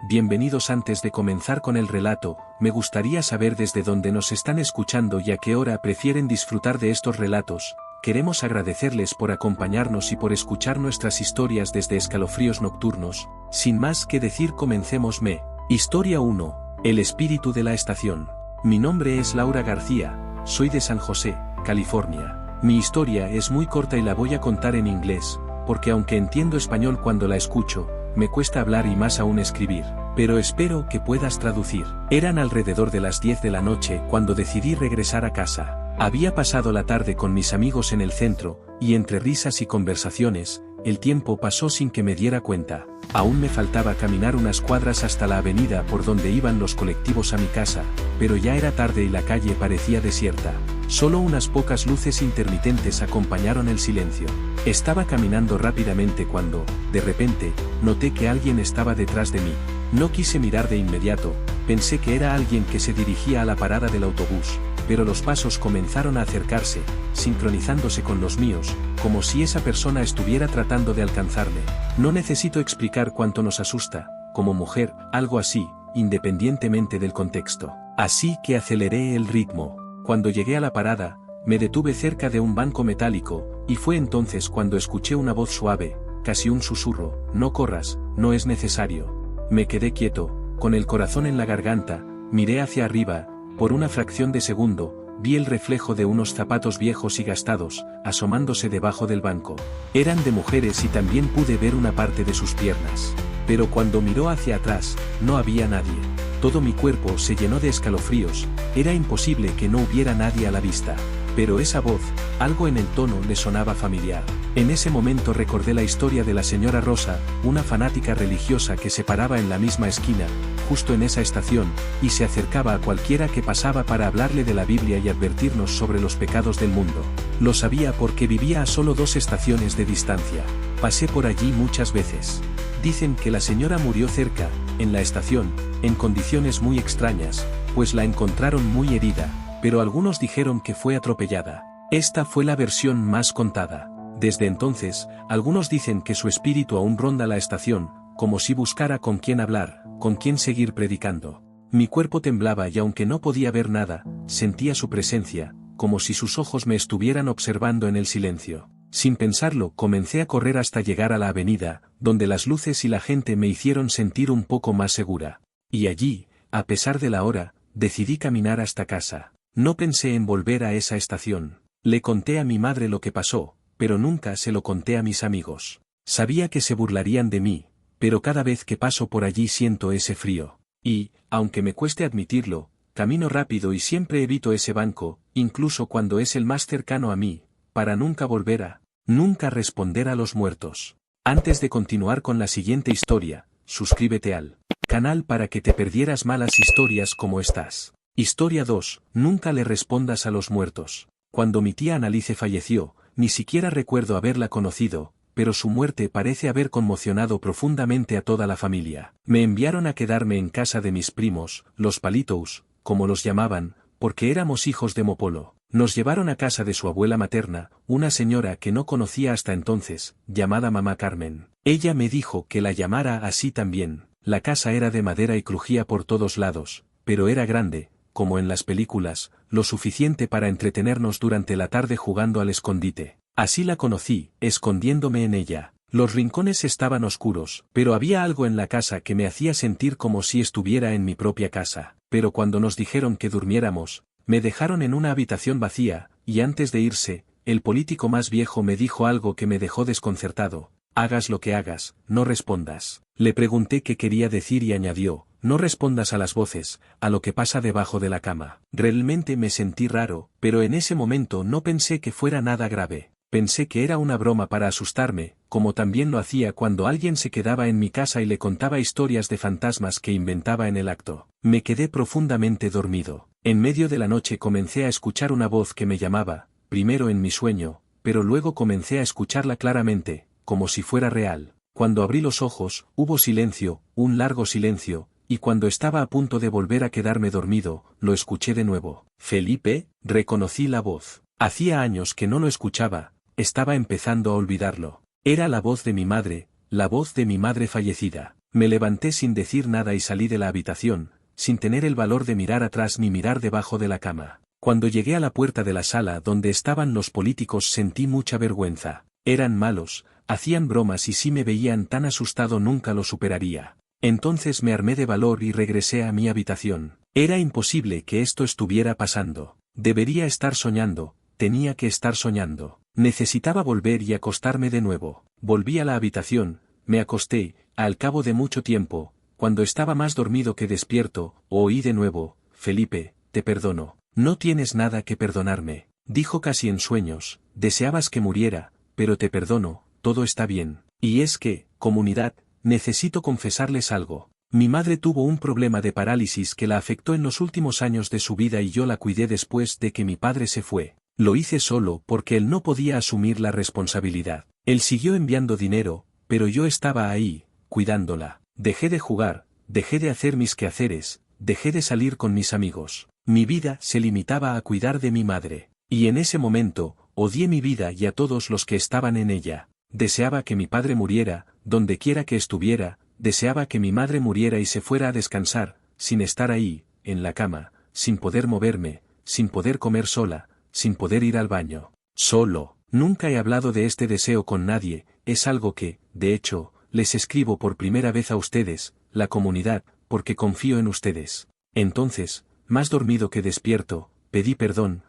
bienvenidos. Antes de comenzar con el relato, me gustaría saber desde dónde nos están escuchando y a qué hora prefieren disfrutar de estos relatos. Queremos agradecerles por acompañarnos y por escuchar nuestras historias desde Escalofríos Nocturnos. Sin más que decir, comencemos. Historia 1. El espíritu de la estación. Mi nombre es Laura García, soy de San José, California. Mi historia es muy corta y la voy a contar en inglés, porque aunque entiendo español cuando la escucho, me cuesta hablar y más aún escribir, pero espero que puedas traducir. Eran alrededor de las 10 de la noche cuando decidí regresar a casa. Había pasado la tarde con mis amigos en el centro, y entre risas y conversaciones, el tiempo pasó sin que me diera cuenta. Aún me faltaba caminar unas cuadras hasta la avenida por donde iban los colectivos a mi casa, pero ya era tarde y la calle parecía desierta. Solo unas pocas luces intermitentes acompañaron el silencio. Estaba caminando rápidamente cuando, de repente, noté que alguien estaba detrás de mí. No quise mirar de inmediato, pensé que era alguien que se dirigía a la parada del autobús, pero los pasos comenzaron a acercarse, sincronizándose con los míos, como si esa persona estuviera tratando de alcanzarme. No necesito explicar cuánto nos asusta, como mujer, algo así, independientemente del contexto. Así que aceleré el ritmo. Cuando llegué a la parada, me detuve cerca de un banco metálico, y fue entonces cuando escuché una voz suave, casi un susurro: no corras, no es necesario. Me quedé quieto, con el corazón en la garganta, miré hacia arriba. Por una fracción de segundo, vi el reflejo de unos zapatos viejos y gastados, asomándose debajo del banco. Eran de mujeres y también pude ver una parte de sus piernas. Pero cuando miró hacia atrás, no había nadie. Todo mi cuerpo se llenó de escalofríos, era imposible que no hubiera nadie a la vista. Pero esa voz, algo en el tono le sonaba familiar. En ese momento recordé la historia de la señora Rosa, una fanática religiosa que se paraba en la misma esquina, justo en esa estación, y se acercaba a cualquiera que pasaba para hablarle de la Biblia y advertirnos sobre los pecados del mundo. Lo sabía porque vivía a solo 2 estaciones de distancia. Pasé por allí muchas veces. Dicen que la señora murió cerca, en la estación, en condiciones muy extrañas, pues la encontraron muy herida, pero algunos dijeron que fue atropellada. Esta fue la versión más contada. Desde entonces, algunos dicen que su espíritu aún ronda la estación, como si buscara con quién hablar, con quién seguir predicando. Mi cuerpo temblaba y aunque no podía ver nada, sentía su presencia, como si sus ojos me estuvieran observando en el silencio. Sin pensarlo, comencé a correr hasta llegar a la avenida, donde las luces y la gente me hicieron sentir un poco más segura. Y allí, a pesar de la hora, decidí caminar hasta casa. No pensé en volver a esa estación. Le conté a mi madre lo que pasó, pero nunca se lo conté a mis amigos. Sabía que se burlarían de mí, pero cada vez que paso por allí siento ese frío. Y, aunque me cueste admitirlo, camino rápido y siempre evito ese banco, incluso cuando es el más cercano a mí, para nunca nunca responder a los muertos. Antes de continuar con la siguiente historia, suscríbete al canal para que te perdieras malas historias como estas. Historia 2. Nunca le respondas a los muertos. Cuando mi tía Annalice falleció, ni siquiera recuerdo haberla conocido, pero su muerte parece haber conmocionado profundamente a toda la familia. Me enviaron a quedarme en casa de mis primos, los Palitous, como los llamaban, porque éramos hijos de Mopolo. Nos llevaron a casa de su abuela materna, una señora que no conocía hasta entonces, llamada Mamá Carmen. Ella me dijo que la llamara así también. La casa era de madera y crujía por todos lados, pero era grande, como en las películas, lo suficiente para entretenernos durante la tarde jugando al escondite. Así la conocí, escondiéndome en ella. Los rincones estaban oscuros, pero había algo en la casa que me hacía sentir como si estuviera en mi propia casa. Pero cuando nos dijeron que durmiéramos, me dejaron en una habitación vacía, y antes de irse, el político más viejo me dijo algo que me dejó desconcertado: hagas lo que hagas, no respondas. Le pregunté qué quería decir y añadió: no respondas a las voces, a lo que pasa debajo de la cama. Realmente me sentí raro, pero en ese momento no pensé que fuera nada grave. Pensé que era una broma para asustarme, como también lo hacía cuando alguien se quedaba en mi casa y le contaba historias de fantasmas que inventaba en el acto. Me quedé profundamente dormido. En medio de la noche comencé a escuchar una voz que me llamaba, primero en mi sueño, pero luego comencé a escucharla claramente, como si fuera real. Cuando abrí los ojos, hubo silencio, un largo silencio, y cuando estaba a punto de volver a quedarme dormido, lo escuché de nuevo. Felipe, reconocí la voz. Hacía años que no lo escuchaba. Estaba empezando a olvidarlo. Era la voz de mi madre fallecida. Me levanté sin decir nada y salí de la habitación, sin tener el valor de mirar atrás ni mirar debajo de la cama. Cuando llegué a la puerta de la sala donde estaban los políticos sentí mucha vergüenza. Eran malos, hacían bromas y si me veían tan asustado nunca lo superaría. Entonces me armé de valor y regresé a mi habitación. Era imposible que esto estuviera pasando. Debería estar soñando, tenía que estar soñando. Necesitaba volver y acostarme de nuevo. Volví a la habitación, me acosté, al cabo de mucho tiempo, cuando estaba más dormido que despierto, oí de nuevo, Felipe, te perdono. No tienes nada que perdonarme, dijo casi en sueños, deseabas que muriera, pero te perdono, todo está bien. Y es que, comunidad, necesito confesarles algo. Mi madre tuvo un problema de parálisis que la afectó en los últimos años de su vida y yo la cuidé después de que mi padre se fue. Lo hice solo porque él no podía asumir la responsabilidad. Él siguió enviando dinero, pero yo estaba ahí, cuidándola. Dejé de jugar, dejé de hacer mis quehaceres, dejé de salir con mis amigos. Mi vida se limitaba a cuidar de mi madre. Y en ese momento, odié mi vida y a todos los que estaban en ella. Deseaba que mi padre muriera, donde quiera que estuviera, deseaba que mi madre muriera y se fuera a descansar, sin estar ahí, en la cama, sin poder moverme, sin poder comer sola, sin poder ir al baño. Solo. Nunca he hablado de este deseo con nadie, es algo que, de hecho, les escribo por primera vez a ustedes, la comunidad, porque confío en ustedes. Entonces, más dormido que despierto, pedí perdón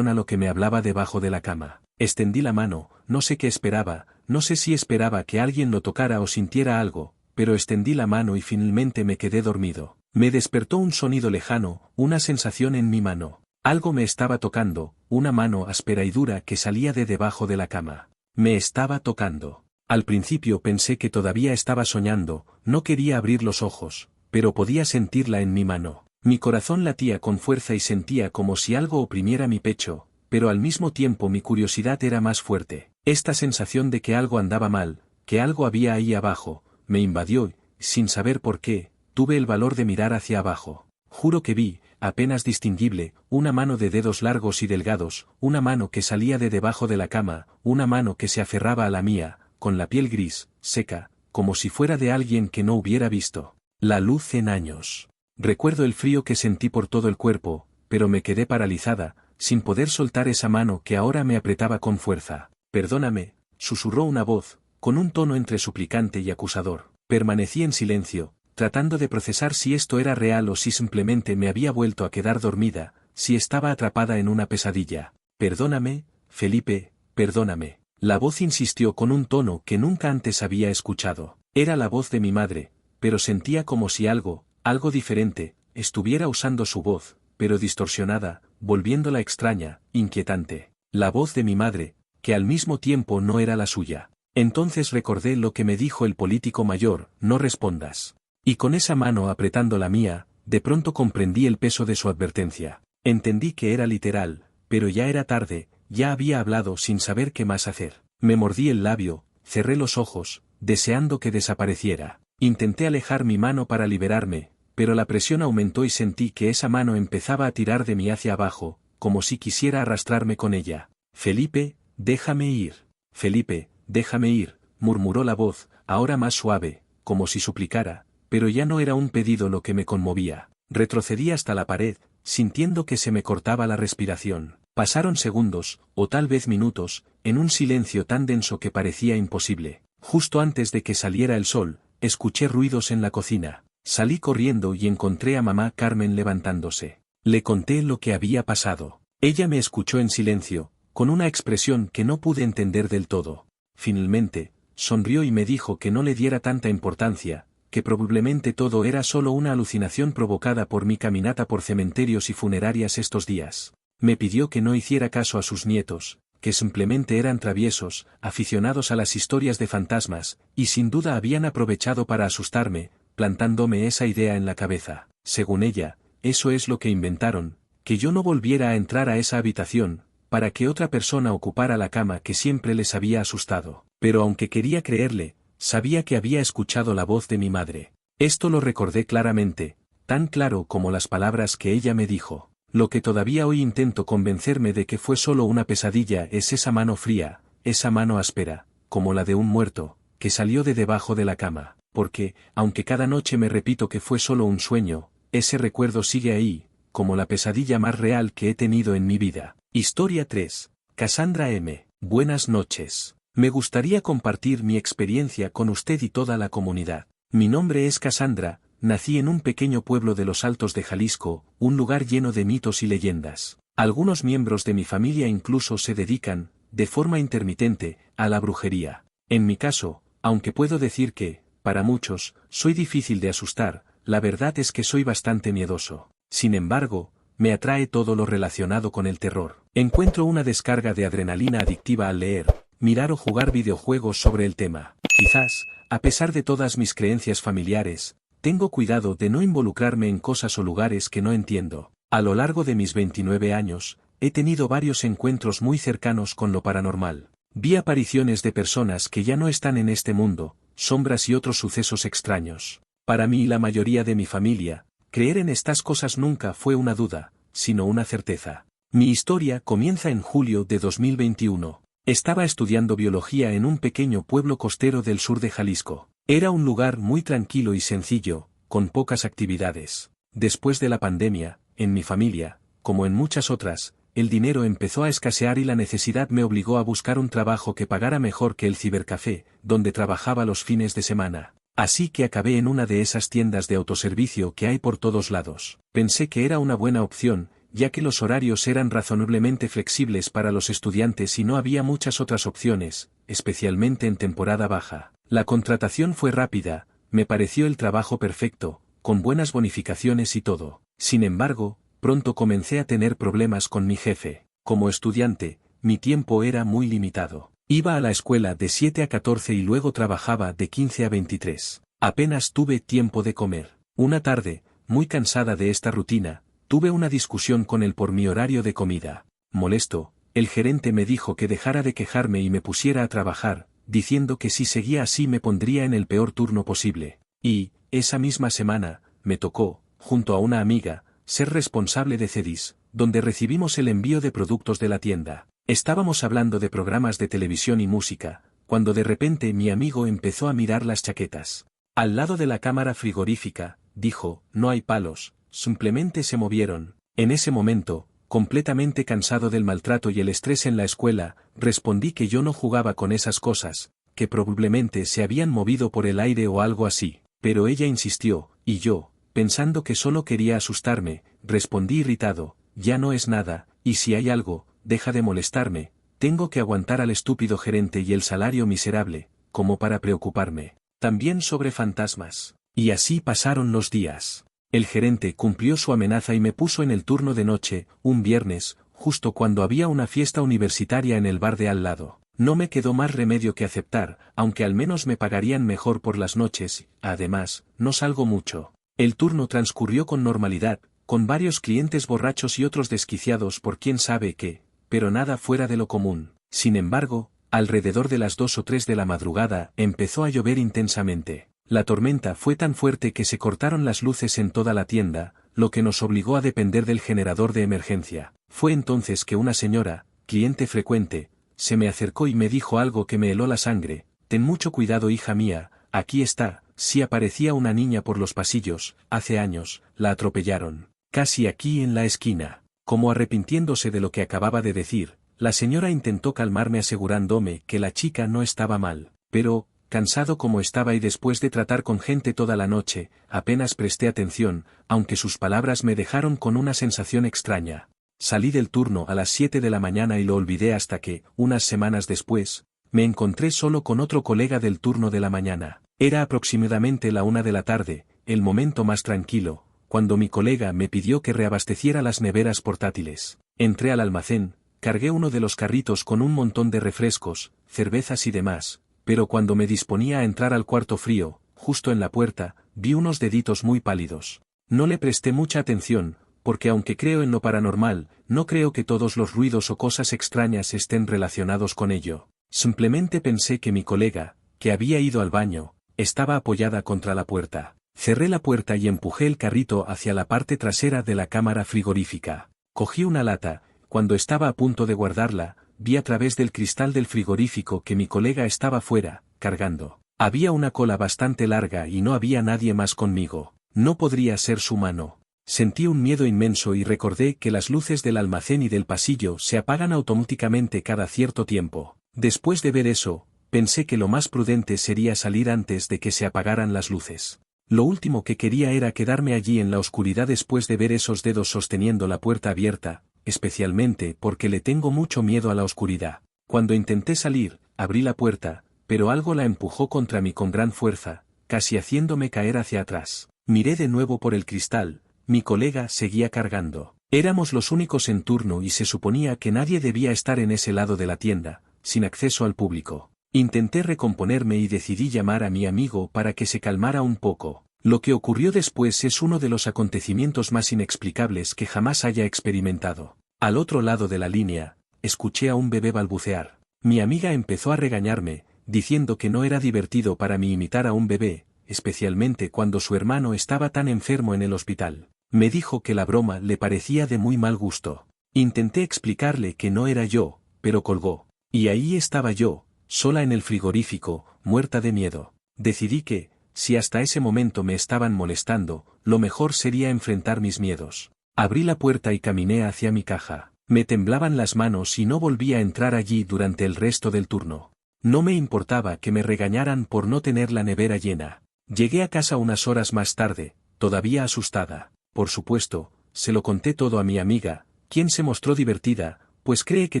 a lo que me hablaba debajo de la cama. Extendí la mano, no sé qué esperaba, no sé si esperaba que alguien lo tocara o sintiera algo, pero extendí la mano y finalmente me quedé dormido. Me despertó un sonido lejano, una sensación en mi mano. Algo me estaba tocando, una mano áspera y dura que salía de debajo de la cama. Me estaba tocando. Al principio pensé que todavía estaba soñando, no quería abrir los ojos, pero podía sentirla en mi mano. Mi corazón latía con fuerza y sentía como si algo oprimiera mi pecho, pero al mismo tiempo mi curiosidad era más fuerte. Esta sensación de que algo andaba mal, que algo había ahí abajo, me invadió y, sin saber por qué, tuve el valor de mirar hacia abajo. Juro que vi, apenas distinguible, una mano de dedos largos y delgados, una mano que salía de debajo de la cama, una mano que se aferraba a la mía, con la piel gris, seca, como si fuera de alguien que no hubiera visto la luz en años. Recuerdo el frío que sentí por todo el cuerpo, pero me quedé paralizada, sin poder soltar esa mano que ahora me apretaba con fuerza. Perdóname, susurró una voz, con un tono entre suplicante y acusador. Permanecí en silencio, tratando de procesar si esto era real o si simplemente me había vuelto a quedar dormida, si estaba atrapada en una pesadilla. Perdóname, Felipe, perdóname. La voz insistió con un tono que nunca antes había escuchado. Era la voz de mi madre, pero sentía como si algo diferente, estuviera usando su voz, pero distorsionada, volviéndola extraña, inquietante. La voz de mi madre, que al mismo tiempo no era la suya. Entonces recordé lo que me dijo el político mayor, no respondas. Y con esa mano apretando la mía, de pronto comprendí el peso de su advertencia. Entendí que era literal, pero ya era tarde, ya había hablado sin saber qué más hacer. Me mordí el labio, cerré los ojos, deseando que desapareciera. Intenté alejar mi mano para liberarme, pero la presión aumentó y sentí que esa mano empezaba a tirar de mí hacia abajo, como si quisiera arrastrarme con ella. Felipe, déjame ir. Felipe, déjame ir, murmuró la voz, ahora más suave, como si suplicara, pero ya no era un pedido lo que me conmovía. Retrocedí hasta la pared, sintiendo que se me cortaba la respiración. Pasaron segundos, o tal vez minutos, en un silencio tan denso que parecía imposible. Justo antes de que saliera el sol, escuché ruidos en la cocina. Salí corriendo y encontré a mamá Carmen levantándose. Le conté lo que había pasado. Ella me escuchó en silencio, con una expresión que no pude entender del todo. Finalmente, sonrió y me dijo que no le diera tanta importancia, que probablemente todo era solo una alucinación provocada por mi caminata por cementerios y funerarias estos días. Me pidió que no hiciera caso a sus nietos, que simplemente eran traviesos, aficionados a las historias de fantasmas, y sin duda habían aprovechado para asustarme, plantándome esa idea en la cabeza. Según ella, eso es lo que inventaron, que yo no volviera a entrar a esa habitación, para que otra persona ocupara la cama que siempre les había asustado. Pero aunque quería creerle, sabía que había escuchado la voz de mi madre. Esto lo recordé claramente, tan claro como las palabras que ella me dijo. Lo que todavía hoy intento convencerme de que fue solo una pesadilla es esa mano fría, esa mano áspera, como la de un muerto, que salió de debajo de la cama. porque, aunque cada noche me repito que fue solo un sueño, ese recuerdo sigue ahí, como la pesadilla más real que he tenido en mi vida. Historia 3. Cassandra M. Buenas noches. Me gustaría compartir mi experiencia con usted y toda la comunidad. Mi nombre es Cassandra, nací en un pequeño pueblo de los Altos de Jalisco, un lugar lleno de mitos y leyendas. Algunos miembros de mi familia incluso se dedican, de forma intermitente, a la brujería. En mi caso, aunque puedo decir que, para muchos, soy difícil de asustar, la verdad es que soy bastante miedoso. Sin embargo, me atrae todo lo relacionado con el terror. Encuentro una descarga de adrenalina adictiva al leer, mirar o jugar videojuegos sobre el tema. Quizás, a pesar de todas mis creencias familiares, tengo cuidado de no involucrarme en cosas o lugares que no entiendo. A lo largo de mis 29 años, he tenido varios encuentros muy cercanos con lo paranormal. Vi apariciones de personas que ya no están en este mundo, sombras y otros sucesos extraños. Para mí y la mayoría de mi familia, creer en estas cosas nunca fue una duda, sino una certeza. Mi historia comienza en julio de 2021. Estaba estudiando biología en un pequeño pueblo costero del sur de Jalisco. Era un lugar muy tranquilo y sencillo, con pocas actividades. Después de la pandemia, en mi familia, como en muchas otras, el dinero empezó a escasear y la necesidad me obligó a buscar un trabajo que pagara mejor que el cibercafé, donde trabajaba los fines de semana. Así que acabé en una de esas tiendas de autoservicio que hay por todos lados. Pensé que era una buena opción, ya que los horarios eran razonablemente flexibles para los estudiantes y no había muchas otras opciones, especialmente en temporada baja. La contratación fue rápida, me pareció el trabajo perfecto, con buenas bonificaciones y todo. Sin embargo, pronto comencé a tener problemas con mi jefe. Como estudiante, mi tiempo era muy limitado. Iba a la escuela de 7 a 14 y luego trabajaba de 15 a 23. Apenas tuve tiempo de comer. Una tarde, muy cansada de esta rutina, tuve una discusión con él por mi horario de comida. Molesto, el gerente me dijo que dejara de quejarme y me pusiera a trabajar, diciendo que si seguía así me pondría en el peor turno posible. Y, esa misma semana, me tocó, junto a una amiga, ser responsable de Cedis, donde recibimos el envío de productos de la tienda. Estábamos hablando de programas de televisión y música, cuando de repente mi amigo empezó a mirar las chaquetas. Al lado de la cámara frigorífica, dijo, no hay palos, simplemente se movieron. En ese momento, completamente cansado del maltrato y el estrés en la escuela, respondí que yo no jugaba con esas cosas, que probablemente se habían movido por el aire o algo así. Pero ella insistió, y yo, pensando que solo quería asustarme, respondí irritado, ya no es nada, y si hay algo, deja de molestarme, tengo que aguantar al estúpido gerente y el salario miserable, como para preocuparme. También sobre fantasmas. Y así pasaron los días. El gerente cumplió su amenaza y me puso en el turno de noche, un viernes, justo cuando había una fiesta universitaria en el bar de al lado. No me quedó más remedio que aceptar, aunque al menos me pagarían mejor por las noches, además, no salgo mucho. El turno transcurrió con normalidad, con varios clientes borrachos y otros desquiciados por quién sabe qué, pero nada fuera de lo común. Sin embargo, alrededor de las 2 o 3 de la madrugada empezó a llover intensamente. La tormenta fue tan fuerte que se cortaron las luces en toda la tienda, lo que nos obligó a depender del generador de emergencia. Fue entonces que una señora, cliente frecuente, se me acercó y me dijo algo que me heló la sangre. Ten mucho cuidado, hija mía, aquí está. Si aparecía una niña por los pasillos, hace años, la atropellaron. Casi aquí en la esquina. Como arrepintiéndose de lo que acababa de decir, la señora intentó calmarme asegurándome que la chica no estaba mal, pero, cansado como estaba y después de tratar con gente toda la noche, apenas presté atención, aunque sus palabras me dejaron con una sensación extraña. Salí del turno a las 7 de la mañana y lo olvidé hasta que, unas semanas después, me encontré solo con otro colega del turno de la mañana. Era aproximadamente la 1 de la tarde, el momento más tranquilo, cuando mi colega me pidió que reabasteciera las neveras portátiles. Entré al almacén, cargué uno de los carritos con un montón de refrescos, cervezas y demás, pero cuando me disponía a entrar al cuarto frío, justo en la puerta, vi unos deditos muy pálidos. No le presté mucha atención, porque aunque creo en lo paranormal, no creo que todos los ruidos o cosas extrañas estén relacionados con ello. Simplemente pensé que mi colega, que había ido al baño, estaba apoyada contra la puerta. Cerré la puerta y empujé el carrito hacia la parte trasera de la cámara frigorífica. Cogí una lata, cuando estaba a punto de guardarla, vi a través del cristal del frigorífico que mi colega estaba fuera, cargando. Había una cola bastante larga y no había nadie más conmigo. No podría ser su mano. Sentí un miedo inmenso y recordé que las luces del almacén y del pasillo se apagan automáticamente cada cierto tiempo. Después de ver eso, pensé que lo más prudente sería salir antes de que se apagaran las luces. Lo último que quería era quedarme allí en la oscuridad después de ver esos dedos sosteniendo la puerta abierta, especialmente porque le tengo mucho miedo a la oscuridad. Cuando intenté salir, abrí la puerta, pero algo la empujó contra mí con gran fuerza, casi haciéndome caer hacia atrás. Miré de nuevo por el cristal, mi colega seguía cargando. Éramos los únicos en turno y se suponía que nadie debía estar en ese lado de la tienda, sin acceso al público. Intenté recomponerme y decidí llamar a mi amigo para que se calmara un poco. Lo que ocurrió después es uno de los acontecimientos más inexplicables que jamás haya experimentado. Al otro lado de la línea, escuché a un bebé balbucear. Mi amiga empezó a regañarme, diciendo que no era divertido para mí imitar a un bebé, especialmente cuando su hermano estaba tan enfermo en el hospital. Me dijo que la broma le parecía de muy mal gusto. Intenté explicarle que no era yo, pero colgó. Y ahí estaba yo, sola en el frigorífico, muerta de miedo. Decidí que, si hasta ese momento me estaban molestando, lo mejor sería enfrentar mis miedos. Abrí la puerta y caminé hacia mi caja. Me temblaban las manos y no volví a entrar allí durante el resto del turno. No me importaba que me regañaran por no tener la nevera llena. Llegué a casa unas horas más tarde, todavía asustada. Por supuesto, se lo conté todo a mi amiga, quien se mostró divertida, pues cree que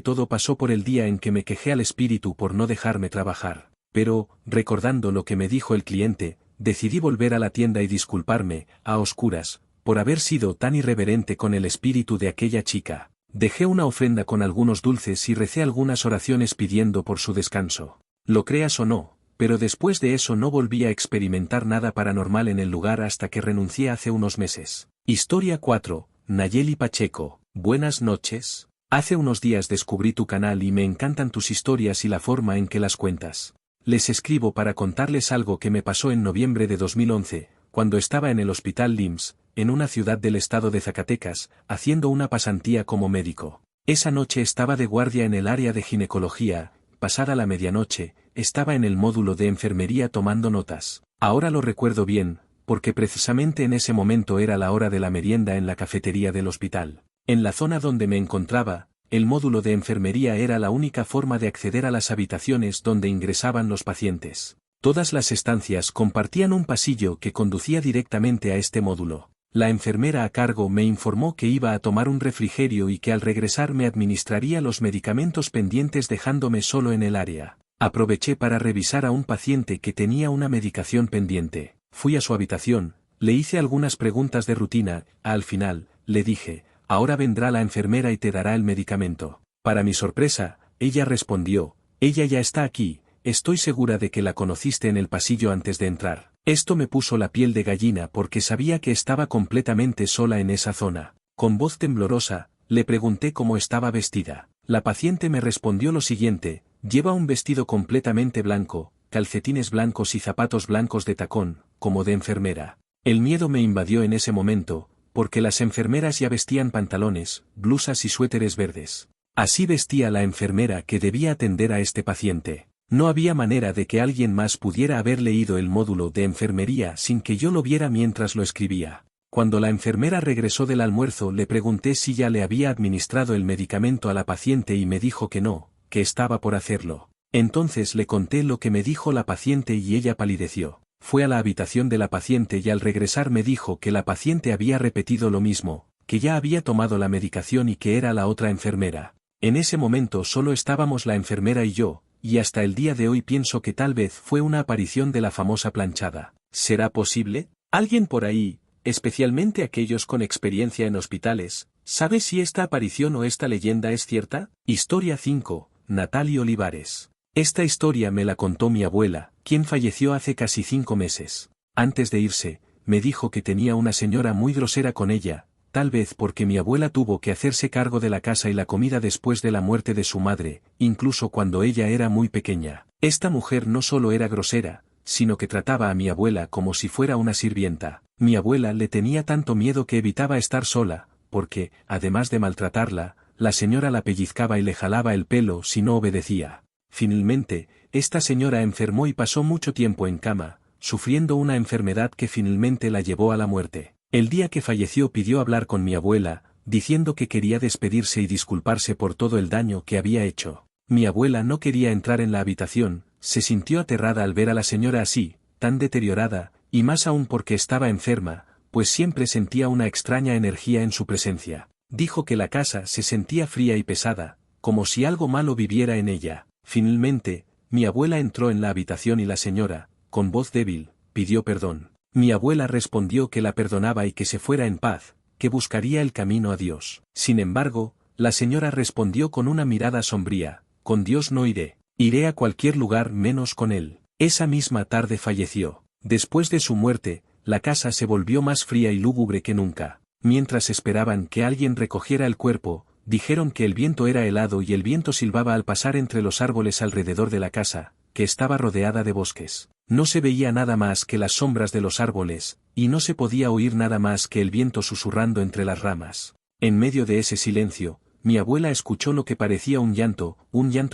todo pasó por el día en que me quejé al espíritu por no dejarme trabajar. Pero, recordando lo que me dijo el cliente, decidí volver a la tienda y disculparme, a oscuras, por haber sido tan irreverente con el espíritu de aquella chica. Dejé una ofrenda con algunos dulces y recé algunas oraciones pidiendo por su descanso. Lo creas o no, pero después de eso no volví a experimentar nada paranormal en el lugar hasta que renuncié hace unos meses. Historia 4, Nayeli Pacheco. Buenas noches. Hace unos días descubrí tu canal y me encantan tus historias y la forma en que las cuentas. Les escribo para contarles algo que me pasó en noviembre de 2011, cuando estaba en el Hospital LIMS, en una ciudad del estado de Zacatecas, haciendo una pasantía como médico. Esa noche estaba de guardia en el área de ginecología. Pasada la medianoche, estaba en el módulo de enfermería tomando notas. Ahora lo recuerdo bien, porque precisamente en ese momento era la hora de la merienda en la cafetería del hospital. En la zona donde me encontraba, el módulo de enfermería era la única forma de acceder a las habitaciones donde ingresaban los pacientes. Todas las estancias compartían un pasillo que conducía directamente a este módulo. La enfermera a cargo me informó que iba a tomar un refrigerio y que al regresar me administraría los medicamentos pendientes dejándome solo en el área. Aproveché para revisar a un paciente que tenía una medicación pendiente. Fui a su habitación, le hice algunas preguntas de rutina, al final, le dije, ahora vendrá la enfermera y te dará el medicamento. Para mi sorpresa, ella respondió, ella ya está aquí, estoy segura de que la conociste en el pasillo antes de entrar. Esto me puso la piel de gallina porque sabía que estaba completamente sola en esa zona. Con voz temblorosa, le pregunté cómo estaba vestida. La paciente me respondió lo siguiente, lleva un vestido completamente blanco, calcetines blancos y zapatos blancos de tacón, como de enfermera. El miedo me invadió en ese momento, porque las enfermeras ya vestían pantalones, blusas y suéteres verdes. Así vestía la enfermera que debía atender a este paciente. No había manera de que alguien más pudiera haber leído el módulo de enfermería sin que yo lo viera mientras lo escribía. Cuando la enfermera regresó del almuerzo le pregunté si ya le había administrado el medicamento a la paciente y me dijo que no, que estaba por hacerlo. Entonces le conté lo que me dijo la paciente y ella palideció. Fue a la habitación de la paciente y al regresar me dijo que la paciente había repetido lo mismo, que ya había tomado la medicación y que era la otra enfermera. En ese momento solo estábamos la enfermera y yo, y hasta el día de hoy pienso que tal vez fue una aparición de la famosa planchada. ¿Será posible? ¿Alguien por ahí, especialmente aquellos con experiencia en hospitales, sabe si esta aparición o esta leyenda es cierta? Historia 5, Natalie Olivares. Esta historia me la contó mi abuela, quien falleció hace casi 5 meses. Antes de irse, me dijo que tenía una señora muy grosera con ella, tal vez porque mi abuela tuvo que hacerse cargo de la casa y la comida después de la muerte de su madre, incluso cuando ella era muy pequeña. Esta mujer no solo era grosera, sino que trataba a mi abuela como si fuera una sirvienta. Mi abuela le tenía tanto miedo que evitaba estar sola, porque, además de maltratarla, la señora la pellizcaba y le jalaba el pelo si no obedecía. Finalmente, Esta señora enfermó y pasó mucho tiempo en cama, sufriendo una enfermedad que finalmente la llevó a la muerte. El día que falleció pidió hablar con mi abuela, diciendo que quería despedirse y disculparse por todo el daño que había hecho. Mi abuela no quería entrar en la habitación, se sintió aterrada al ver a la señora así, tan deteriorada, y más aún porque estaba enferma, pues siempre sentía una extraña energía en su presencia. Dijo que la casa se sentía fría y pesada, como si algo malo viviera en ella. Finalmente, mi abuela entró en la habitación y la señora, con voz débil, pidió perdón. Mi abuela respondió que la perdonaba y que se fuera en paz, que buscaría el camino a Dios. Sin embargo, la señora respondió con una mirada sombría, con Dios no iré. Iré a cualquier lugar menos con él. Esa misma tarde falleció. Después de su muerte, la casa se volvió más fría y lúgubre que nunca. Mientras esperaban que alguien recogiera el cuerpo, dijeron que el viento era helado y el viento silbaba al pasar entre los árboles alrededor de la casa, que estaba rodeada de bosques. No se veía nada más que las sombras de los árboles, y no se podía oír nada más que el viento susurrando entre las ramas. En medio de ese silencio, mi abuela escuchó lo que parecía un llanto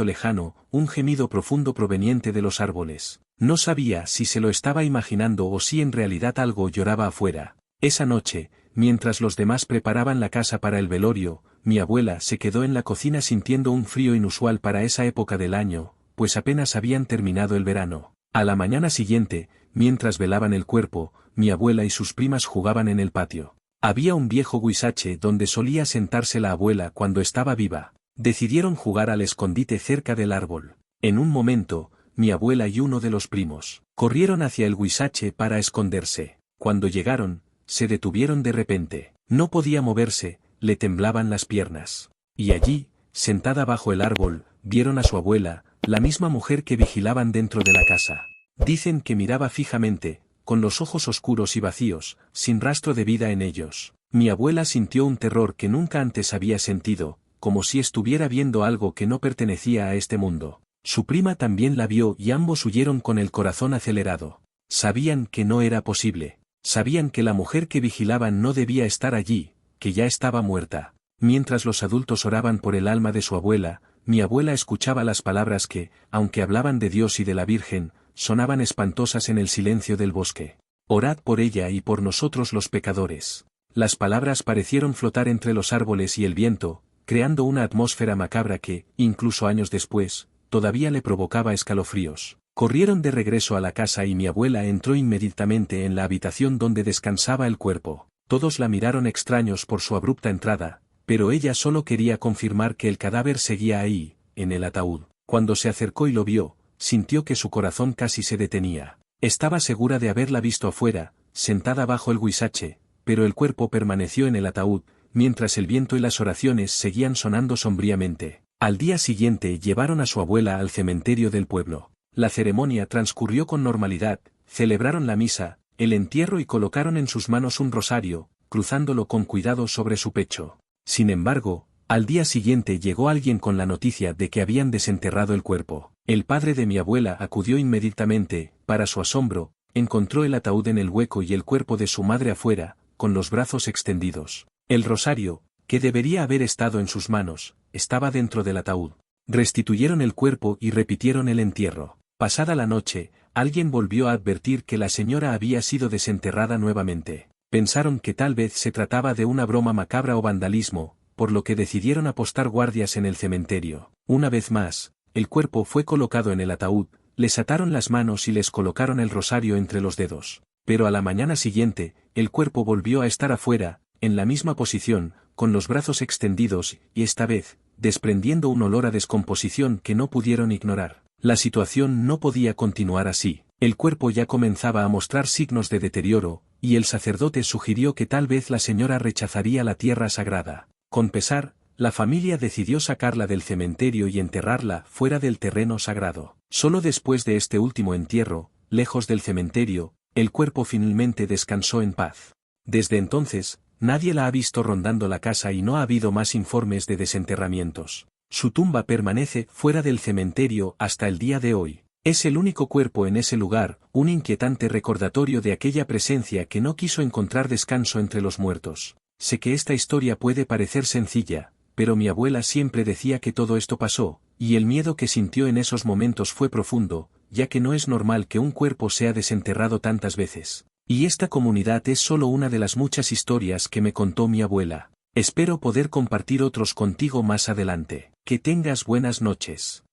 lejano, un gemido profundo proveniente de los árboles. No sabía si se lo estaba imaginando o si en realidad algo lloraba afuera. Esa noche, mientras los demás preparaban la casa para el velorio, mi abuela se quedó en la cocina sintiendo un frío inusual para esa época del año, pues apenas habían terminado el verano. A la mañana siguiente, mientras velaban el cuerpo, mi abuela y sus primas jugaban en el patio. Había un viejo guisache donde solía sentarse la abuela cuando estaba viva. Decidieron jugar al escondite cerca del árbol. En un momento, mi abuela y uno de los primos corrieron hacia el guisache para esconderse. Cuando llegaron, se detuvieron de repente. No podía moverse, le temblaban las piernas. Y allí, sentada bajo el árbol, vieron a su abuela, la misma mujer que vigilaban dentro de la casa. Dicen que miraba fijamente, con los ojos oscuros y vacíos, sin rastro de vida en ellos. Mi abuela sintió un terror que nunca antes había sentido, como si estuviera viendo algo que no pertenecía a este mundo. Su prima también la vio y ambos huyeron con el corazón acelerado. Sabían que no era posible. Sabían que la mujer que vigilaban no debía estar allí, que ya estaba muerta. Mientras los adultos oraban por el alma de su abuela, mi abuela escuchaba las palabras que, aunque hablaban de Dios y de la Virgen, sonaban espantosas en el silencio del bosque. Orad por ella y por nosotros los pecadores. Las palabras parecieron flotar entre los árboles y el viento, creando una atmósfera macabra que, incluso años después, todavía le provocaba escalofríos. Corrieron de regreso a la casa y mi abuela entró inmediatamente en la habitación donde descansaba el cuerpo. Todos la miraron extraños por su abrupta entrada, pero ella solo quería confirmar que el cadáver seguía ahí, en el ataúd. Cuando se acercó y lo vio, sintió que su corazón casi se detenía. Estaba segura de haberla visto afuera, sentada bajo el guisache, pero el cuerpo permaneció en el ataúd, mientras el viento y las oraciones seguían sonando sombríamente. Al día siguiente llevaron a su abuela al cementerio del pueblo. La ceremonia transcurrió con normalidad, celebraron la misa, el entierro y colocaron en sus manos un rosario, cruzándolo con cuidado sobre su pecho. Sin embargo, al día siguiente llegó alguien con la noticia de que habían desenterrado el cuerpo. El padre de mi abuela acudió inmediatamente, para su asombro, encontró el ataúd en el hueco y el cuerpo de su madre afuera, con los brazos extendidos. El rosario, que debería haber estado en sus manos, estaba dentro del ataúd. Restituyeron el cuerpo y repitieron el entierro. Pasada la noche, alguien volvió a advertir que la señora había sido desenterrada nuevamente. Pensaron que tal vez se trataba de una broma macabra o vandalismo, por lo que decidieron apostar guardias en el cementerio. Una vez más, el cuerpo fue colocado en el ataúd, les ataron las manos y les colocaron el rosario entre los dedos. Pero a la mañana siguiente, el cuerpo volvió a estar afuera, en la misma posición, con los brazos extendidos, y esta vez, desprendiendo un olor a descomposición que no pudieron ignorar. La situación no podía continuar así. El cuerpo ya comenzaba a mostrar signos de deterioro, y el sacerdote sugirió que tal vez la señora rechazaría la tierra sagrada. Con pesar, la familia decidió sacarla del cementerio y enterrarla fuera del terreno sagrado. Solo después de este último entierro, lejos del cementerio, el cuerpo finalmente descansó en paz. Desde entonces, nadie la ha visto rondando la casa y no ha habido más informes de desenterramientos. Su tumba permanece fuera del cementerio hasta el día de hoy. Es el único cuerpo en ese lugar, un inquietante recordatorio de aquella presencia que no quiso encontrar descanso entre los muertos. Sé que esta historia puede parecer sencilla, pero mi abuela siempre decía que todo esto pasó, y el miedo que sintió en esos momentos fue profundo, ya que no es normal que un cuerpo sea desenterrado tantas veces. Y esta comunidad es solo una de las muchas historias que me contó mi abuela. Espero poder compartir otros contigo más adelante. Que tengas buenas noches.